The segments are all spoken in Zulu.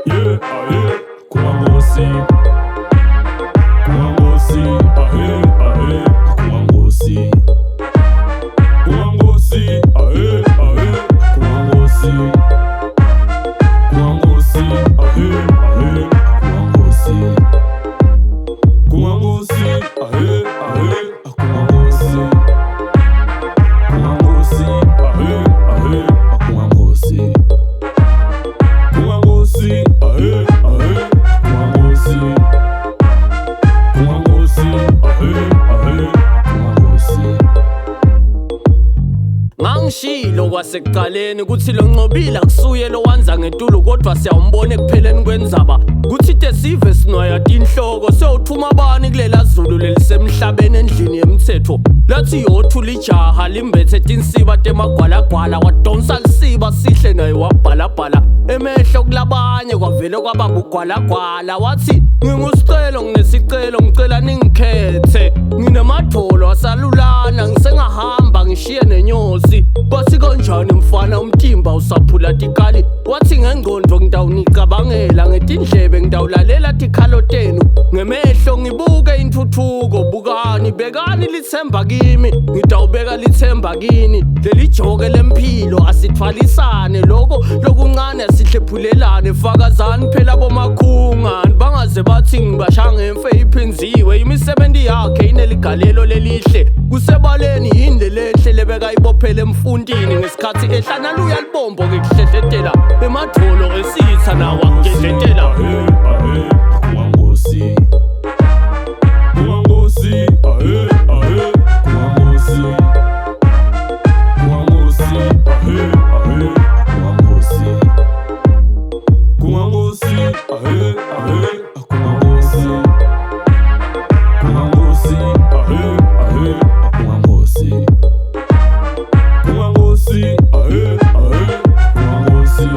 Yeah, Khunga Nkhosi. Khunga Nkhosi, Khunga Nkhosi. Khunga Nkhosi, Khunga Nkhosi. Khunga Nkhosi, Khunga Nkhosi. Khunga Nkhosi, Khunga Nkhosi. Khunga Nkhosi, Khunga Nkhosi. Khunga Nkhosi, Khunga Nkhosi. Khunga Nkhosi, Khunga Nkhosi. Ngangishilo kwasekuqaleni kuthi lo Nqobile akusuye lo wanza ngetulo kodwa siyawumbona ekupheleni kwendzaba kuthi tesive sinwaya inhloko sewuthuma abani kulela Zulu lelisemhlabeni endlini yemthetho lathi yothula ijaha limbethe tinsiba temagwalagwala wadonsa lisiba Sihle naye wabhalabhala emehlo kulabanye kwavele kwabamba ugwalagwala wathi ngingusicelo nginesicelo ngicela ningikhethe nginemadolo asalulana ngisengahamba ngishiye nenyosi bathi kanjani mfana umtimba usaphula tikali wathi ngengqondo ngidawunicabangela ngetindlebe ngidawulalela tikhalotenu ngemehlo ngibuke intuthuko bukani bekani lithemba kimi ngidawubeka lithemba kini leli joke lempilo asithwalisane lokuncane asihlephulelane fakazani phela bomakhunga bangaze bathi ngibasha ngemfe iphinziwe imisebenzi yakhe ineligalelo lelihle kusebaleni indlelehle lebeka ibophele emfundini ngesikhathi ehlana luya libombo ngekuhlehletela emadolo esitha nawa ngedletela Khunga Nkhosi. Khunga Nkhosi, Khunga Nkhosi. Khunga Nkhosi, Khunga Nkhosi. Khunga Nkhosi, Khunga Nkhosi. Khunga Nkhosi, Khunga Nkhosi. Khunga Nkhosi, Khunga Nkhosi.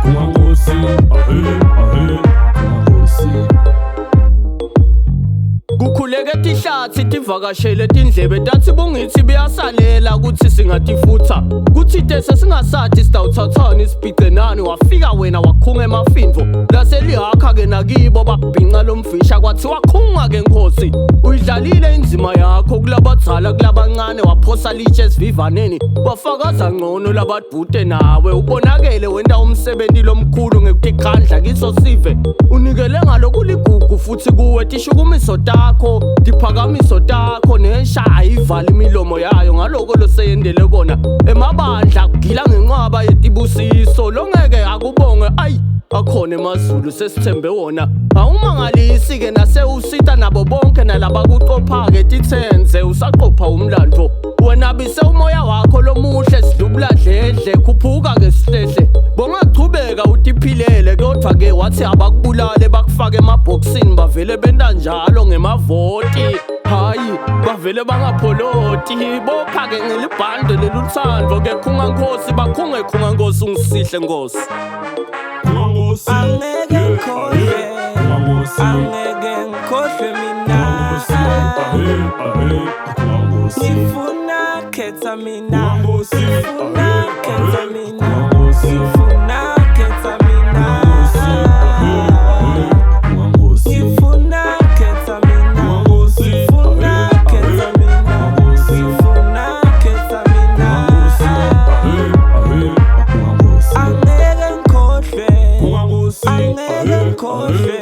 Khunga Nkhosi, Khunga Nkhosi. kukhuleke tihlathi tivakashele tindlebe tathi bungithi biyasalela kuthi singatifutha kuthi tese singasathi sidawuthathana isibhicenani wafika wena wakhunga emafindvo laselihakha ke nakibo babhinca lomfisha kwathiwa khunga ke Nkhosi uyidlalile inzima yakho kulabadzala kulabancane waphosa litshe esivivaneni wafakaza ngcono labadbute nawe ubonakele wenda umsebenzi lomkhulu ngekutikhandla kiso sive unikele ngalokuligugu futhi kuwe tishukumiso takho diphakamiso takho neshaya ivala imilomo yayo ngaloko loseyendele kona emabandla kugila ngenqaba yetibusiso longeke akubonge ayi akhona emazulu sesithembe wona awumangalisi ke nasewusita nabo bonke nalabakuqopha-ke tithenze usaqopha umlando wena bise umoya wakho lomuhle sidlubula dledle khuphuka-ke Sihlehle bongachubeka utiphilele kodwa-ke wathi abakubulale bakufake emabhokisini bavele benta njalo ngemavoti hayi bavele bangapholoti bopha-ke ngelibhande leluthando-ke Khunga Nkhosi bakhunge Khunga Nkhosi ungisihle Nkhosi Khunga Nkhosi, angeke ngikhohlwe Khunga Nkhosi. angeke ngikhohlwe mina Khunga Nkhosi. ngifuna khetha mina Khunga Nkhosi, ngifuna khetha mina Khunga Nkhosi. ngifuna khetha mina Khunga Nkhosi. ngifuna khetha mina Khunga Nkhosi. ngifuna khetha mina ngifuna khetha mina Khunga Nkhosi. angeke ngikhohlwe Khunga Nkhosi. angeke ngikhohlwe